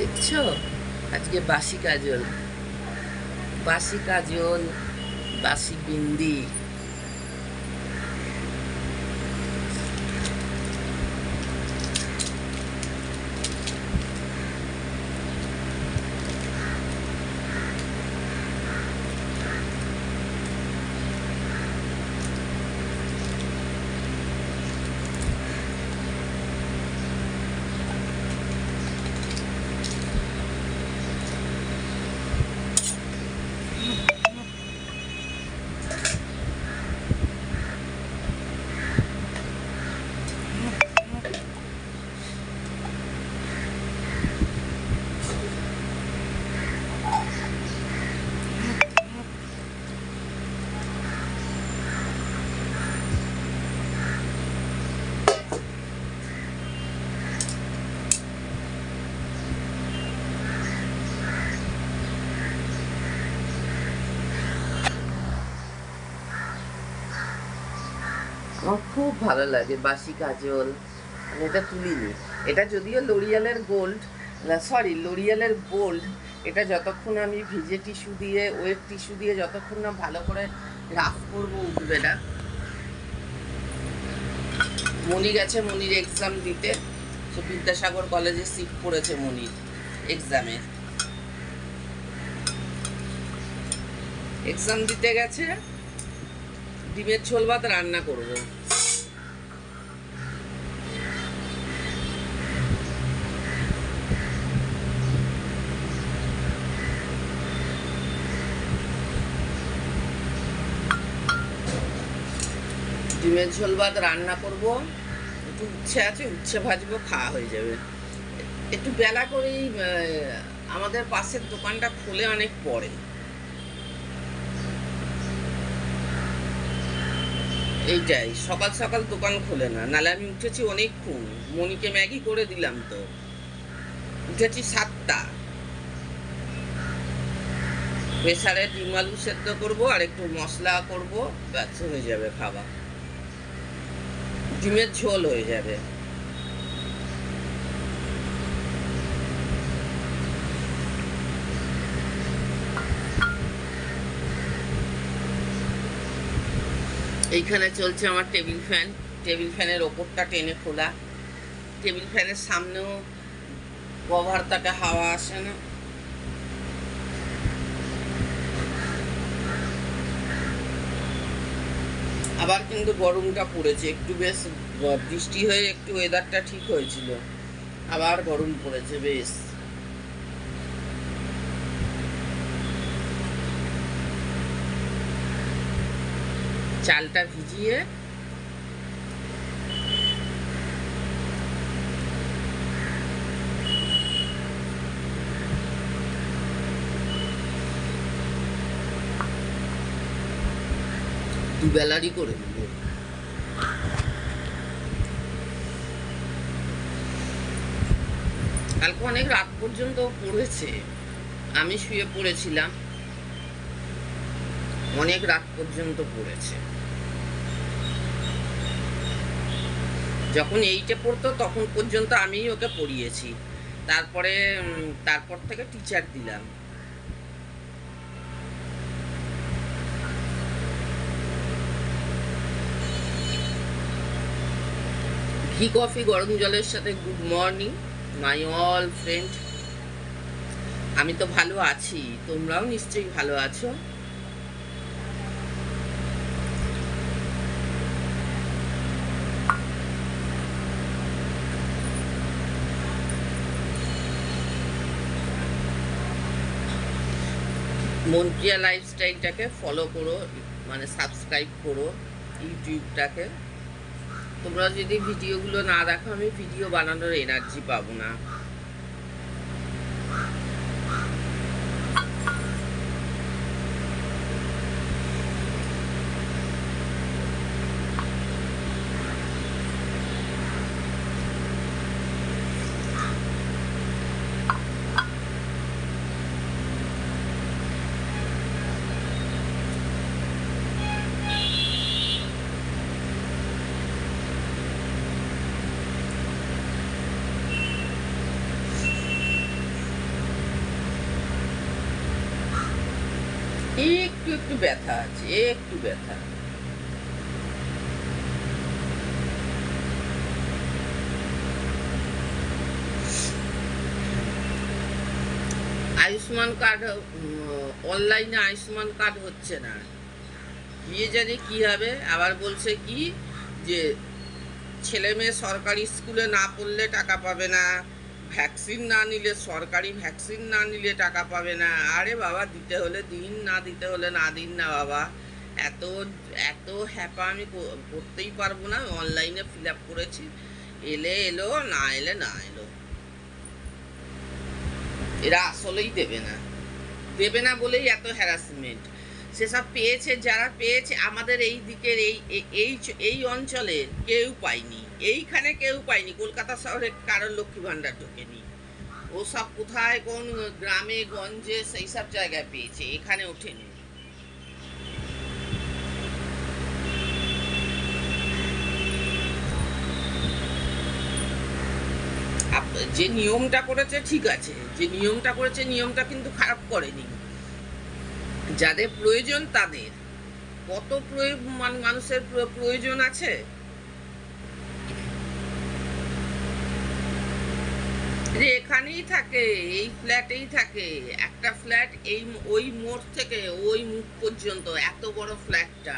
দেখছো আজকে বাসি কাজল, বাসি কাজল, বাসি বিন্দি। আমার খুব ভালো লাগে বাসি কাজল। আমি এটা তুলিনি, এটা যদিও লরিয়ালের গোল্ড, সরি লরিয়ালের বোল্ড। এটা যতক্ষণ আমি ভিজে টিস্যু দিয়ে, ওয়েট টিস্যু দিয়ে যতক্ষণ না ভালো করে রাফ করবো উঠবে না। মনি গেছে মনির এক্সাম দিতে, সে বিদ্যাসাগর কলেজে সিট পড়েছে মনির এক্সামে। এক্সাম দিতে গেছে, ডিমের ঝোল ভাত রান্না করবো। ডিমের ঝোল ভাত রান্না করব, একটু উচ্ছে আছে, উচ্ছে ভাজবো, খাওয়া হয়ে যাবে। একটু বেলা করেই আমাদের পাশের দোকানটা খুলে অনেক পরে, এইটাই সকাল সকাল দোকান খোলে না, নাহলে আমি উঠেছি অনেকক্ষণ। মনিকে ম্যাগি করে দিলাম, তো উঠেছি 7টা। প্রেসারে ডিম আলু সেদ্ধ করবো আর একটু মশলা করবো, ব্যাস হয়ে যাবে খাবার, ডিমের ঝোল হয়ে যাবে। এইখানে চলছে আমার টেবিল ফ্যান, টেবিল ফ্যানের ওপরটা টেনে খোলা, টেবিল ফ্যানের সামনেও কভারটাকে হাওয়া আসে না। আবার কিন্তু গরমটা পড়েছে একটু, বেশ বৃষ্টি হয়ে একটু ওয়েদারটা ঠিক হয়েছিল, আবার গরম পড়েছে বেশ। চালটা ভিজিয়ে দুবেলারই করে নেব। কালকে অনেক রাত পর্যন্ত পড়েছে, আমি শুয়ে পড়েছিলাম, অনেক রাত পর্যন্ত পড়েছে। যখন 8-এ পড়তো তখন পর্যন্ত আমি ওকে পড়িয়েছি, তারপর থেকে টিচার দিলাম। ঘি কফি গরম জলের সাথে good morning my all friend. আমি তো ভালো আছি, তোমরাও নিশ্চয়ই ভালো আছো। মন্ত্রিয়া লাইফস্টাইলটাকে ফলো করো, মানে সাবস্ক্রাইব করো ইউটিউবটাকে। তোমরা যদি ভিডিওগুলো না দেখো, আমি ভিডিও বানানোর এনার্জি পাবো না। একটু একটু ব্যথা আছে, একটু ব্যথা। আয়ুষ্মান কার্ড, অনলাইনে আয়ুষ্মান কার্ড হচ্ছে না, গিয়ে জানি কি হবে। আবার বলছে কি যে ছেলে মেয়ে সরকারি স্কুলে না পড়লে টাকা পাবে না, ভ্যাকসিন না নিলে, সরকারি ভ্যাকসিন না নিলে টাকা পাবে না। আরে বাবা, দিতে হলে দিন, না দিতে হলে না দিন না বাবা। এত এত হ্যাপা আমি করতেই পারবো না। অনলাইনে ফিল আপ করেছি, এলে এলো, না এলে না এলো। এরা আসলেই দেবে না, দেবে না বলেই এত হ্যারাসমেন্ট। সেসব পেয়েছে, যারা পেয়েছে আমাদের এই দিকের এই অঞ্চলে কেউ পায়নি, এইখানে কেউ পায়নি। কলকাতা শহরে কারোর লক্ষ্মী ভাণ্ডার ঢোকেনি। ও সব কোথায় কোন গ্রামে গঞ্জে সেই সব জায়গায় পেয়েছে, এখানে ওঠেনি। যে নিয়মটা করেছে ঠিক আছে, যে নিয়মটা করেছে নিয়মটা কিন্তু খারাপ করেনি। যাদের প্রয়োজন তাদের, কত মানুষের প্রয়োজন আছে। যে এখানেই থাকে, এই ফ্ল্যাটেই থাকে, একটা ফ্ল্যাট এই ওই মোড় থেকে ওই মুখ পর্যন্ত, এত বড় ফ্ল্যাটটা।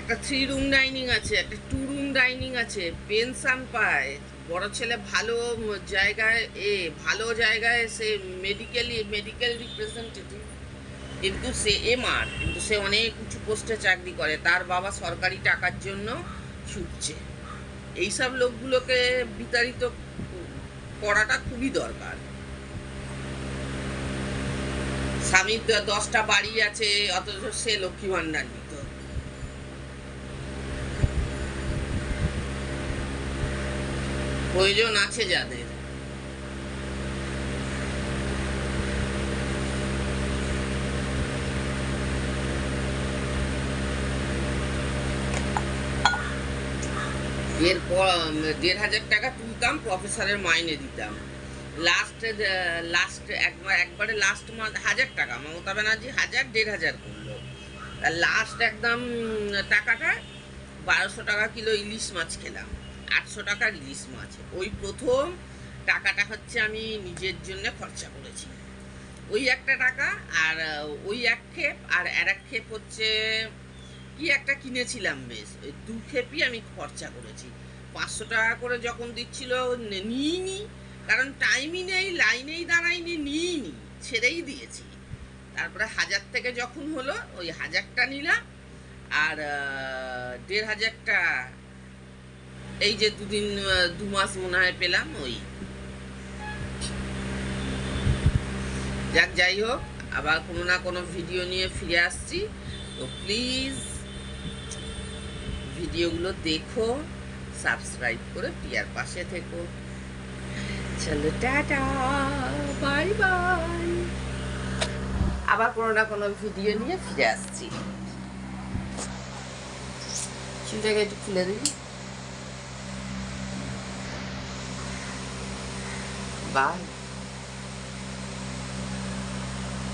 একটা 3 রুম ডাইনিং আছে, একটা 2 রুম ডাইনিং আছে, পেনশন পায়। বড় ছেলে ভালো জায়গায়, ভালো জায়গায় সে মেডিকেল রিপ্রেজেন্টেটিভ, কিন্তু সে এমআর, কিন্তু সে অনেক উঁচু পোস্টে চাকরি করে। তার বাবা সরকারি টাকার জন্য ছুটছে। এইসব লোকগুলোকে বিতাড়িত করাটা খুবই দরকার। স্বামীর 10টা বাড়ি আছে, অথচ সে লক্ষ্মী ভাণ্ডার নিত। প্রয়োজন আছে যাদের। এরপর 1,500 টাকা তুলতাম, প্রফেসরের মাইনে দিতাম। একবারে লাস্ট মাস 1,000 টাকা, মমতা ব্যানার্জি 1,000-1,500 করলো। আর লাস্ট একদম টাকাটা 1200 টাকা কিলো ইলিশ মাছ খেলাম, 800 টাকার ইলিশ মাছ। ওই প্রথম টাকাটা হচ্ছে আমি নিজের জন্য খরচা করেছি, ওই একটা টাকা। আর ওই এক ক্ষেপ, আর এক ক্ষেপ হচ্ছে কি একটা কিনেছিলাম, বেশ ওই 2 ক্ষেপই আমি খরচা করেছি। 500 টাকা করে যখন দিচ্ছিল নিইনি, কারণ টাইমই নেই, লাইনেই দাঁড়াইনি, নিইনি, ছেড়েই দিয়েছি। তারপরে 1000 থেকে যখন হলো, ওই 1000টা নিলাম। আর 1,500টা এই যে 2 মাস মনে হয় পেলাম। ওই যাক, যাই হোক, আবার কোনো না কোনো ভিডিও নিয়ে ফিরে আসছি। তো প্লিজ ভিডিওগুলো দেখো, সাবস্ক্রাইব করে প্রিয়ার পাশে থেকো। চলো টাটা, বাই বাই। আবার কোনো না কোনো ভিডিও নিয়ে ফিরে আসছি। চুলটাকে একটু খুলে দিই। বাই।